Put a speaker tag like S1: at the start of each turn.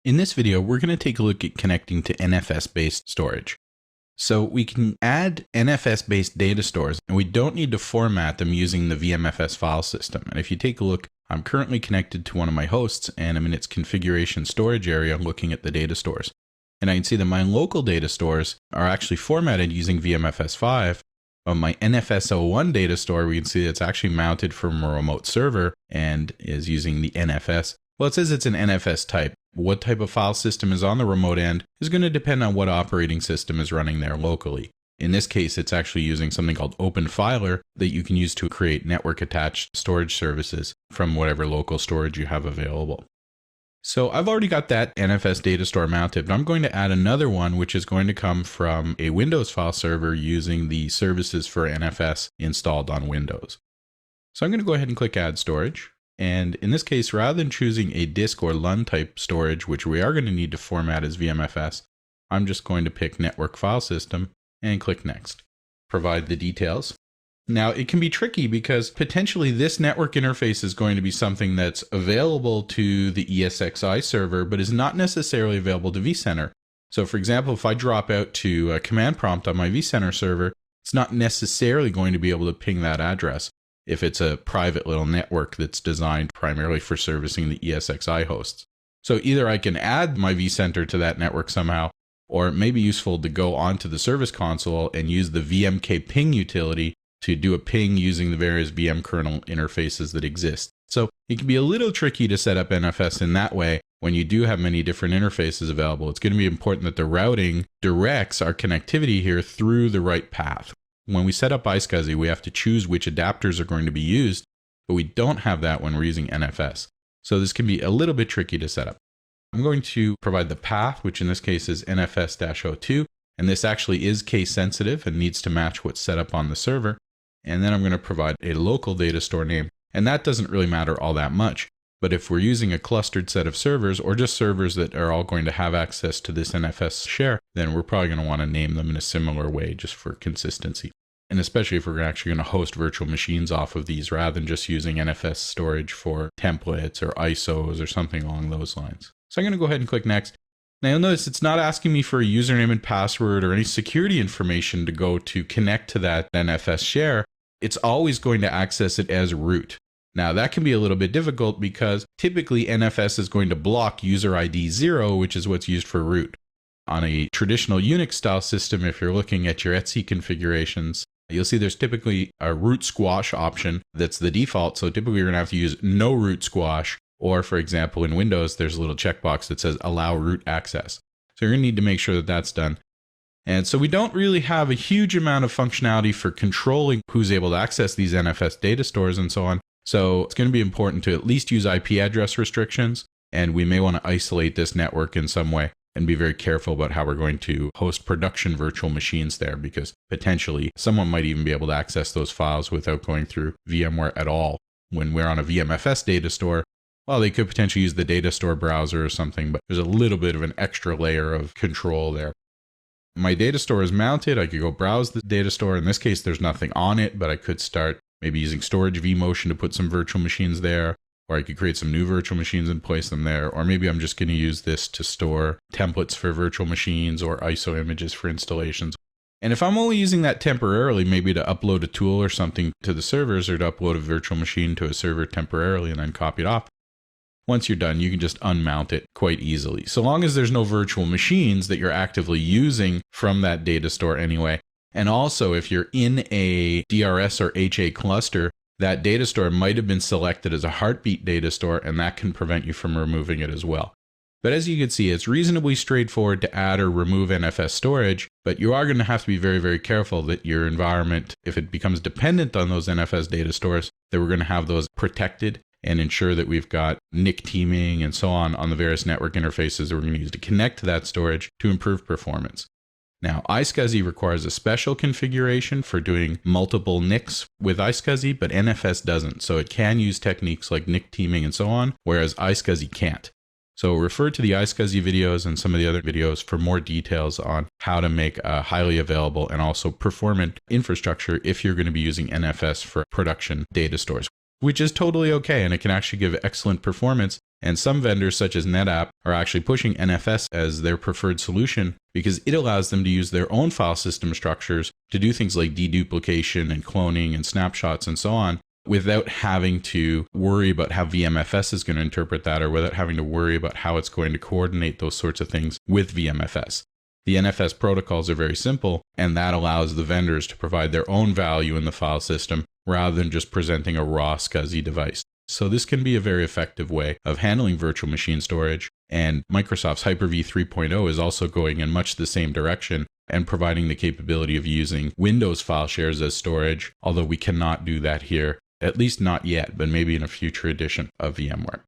S1: In this video, we're going to take a look at connecting to NFS-based storage. So we can add NFS-based data stores, and we don't need to format them using the VMFS file system. And if you take a look, I'm currently connected to one of my hosts, and I'm in its configuration storage area looking at the data stores. And I can see that my local data stores are actually formatted using VMFS 5. On my NFS01 data store, we can see that it's actually mounted from a remote server and is using the NFS. Well, it says it's an NFS type. What type of file system is on the remote end is going to depend on what operating system is running there locally. In this case, it's actually using something called OpenFiler that you can use to create network attached storage services from whatever local storage you have available. So I've already got that NFS data store mounted, but I'm going to add another one, which is going to come from a Windows file server using the services for NFS installed on Windows. So I'm going to go ahead and click Add Storage. And in this case, rather than choosing a disk or LUN type storage, which we are going to need to format as VMFS, I'm just going to pick Network File System and click Next. Provide the details. Now, it can be tricky because potentially this network interface is going to be something that's available to the ESXi server, but is not necessarily available to vCenter. So for example, if I drop out to a command prompt on my vCenter server, it's not necessarily going to be able to ping that address if it's a private little network that's designed primarily for servicing the ESXi hosts. So either I can add my vCenter to that network somehow, or it may be useful to go onto the service console and use the VMK ping utility to do a ping using the various VM kernel interfaces that exist. So it can be a little tricky to set up NFS in that way when you do have many different interfaces available. It's going to be important that the routing directs our connectivity here through the right path. When we set up iSCSI, we have to choose which adapters are going to be used, but we don't have that when we're using NFS. So this can be a little bit tricky to set up. I'm going to provide the path, which in this case is NFS-02, and this actually is case sensitive and needs to match what's set up on the server. And then I'm going to provide a local data store name, and that doesn't really matter all that much. But if we're using a clustered set of servers or just servers that are all going to have access to this NFS share, then we're probably going to want to name them in a similar way just for consistency. And especially if we're actually going to host virtual machines off of these rather than just using NFS storage for templates or ISOs or something along those lines. So I'm going to go ahead and click Next. Now you'll notice it's not asking me for a username and password or any security information to go to connect to that NFS share. It's always going to access it as root. Now that can be a little bit difficult because typically NFS is going to block user ID 0, which is what's used for root. On a traditional Unix style system, if you're looking at your etc configurations, you'll see there's typically a root squash option that's the default. So typically you're going to have to use no root squash. Or for example, in Windows, there's a little checkbox that says allow root access. So you're going to need to make sure that that's done. And so we don't really have a huge amount of functionality for controlling who's able to access these NFS data stores and so on. So it's going to be important to at least use IP address restrictions. And we may want to isolate this network in some way and be very careful about how we're going to host production virtual machines there, because potentially someone might even be able to access those files without going through VMware at all. When we're on a VMFS data store, well, they could potentially use the data store browser or something, but there's a little bit of an extra layer of control there. My data store is mounted. I could go browse the data store. In this case, there's nothing on it, but I could start maybe using storage vMotion to put some virtual machines there, or I could create some new virtual machines and place them there. Or maybe I'm just going to use this to store templates for virtual machines or ISO images for installations. And if I'm only using that temporarily, maybe to upload a tool or something to the servers, or to upload a virtual machine to a server temporarily and then copy it off, once you're done, you can just unmount it quite easily. So long as there's no virtual machines that you're actively using from that data store anyway. And also, if you're in a DRS or HA cluster, that data store might have been selected as a heartbeat data store, and that can prevent you from removing it as well. But as you can see, it's reasonably straightforward to add or remove NFS storage, but you are going to have to be very, very careful that your environment, if it becomes dependent on those NFS data stores, that we're going to have those protected and ensure that we've got NIC teaming and so on the various network interfaces that we're going to use to connect to that storage to improve performance. Now, iSCSI requires a special configuration for doing multiple NICs with iSCSI, but NFS doesn't. So it can use techniques like NIC teaming and so on, whereas iSCSI can't. So refer to the iSCSI videos and some of the other videos for more details on how to make a highly available and also performant infrastructure if you're going to be using NFS for production data stores, which is totally okay, and it can actually give excellent performance And some vendors such as NetApp are actually pushing NFS as their preferred solution because it allows them to use their own file system structures to do things like deduplication and cloning and snapshots and so on, without having to worry about how VMFS is going to interpret that, or without having to worry about how it's going to coordinate those sorts of things with VMFS. The NFS protocols are very simple, and that allows the vendors to provide their own value in the file system rather than just presenting a raw SCSI device. So this can be a very effective way of handling virtual machine storage, and Microsoft's Hyper-V 3.0 is also going in much the same direction and providing the capability of using Windows file shares as storage, although we cannot do that here, at least not yet, but maybe in a future edition of VMware.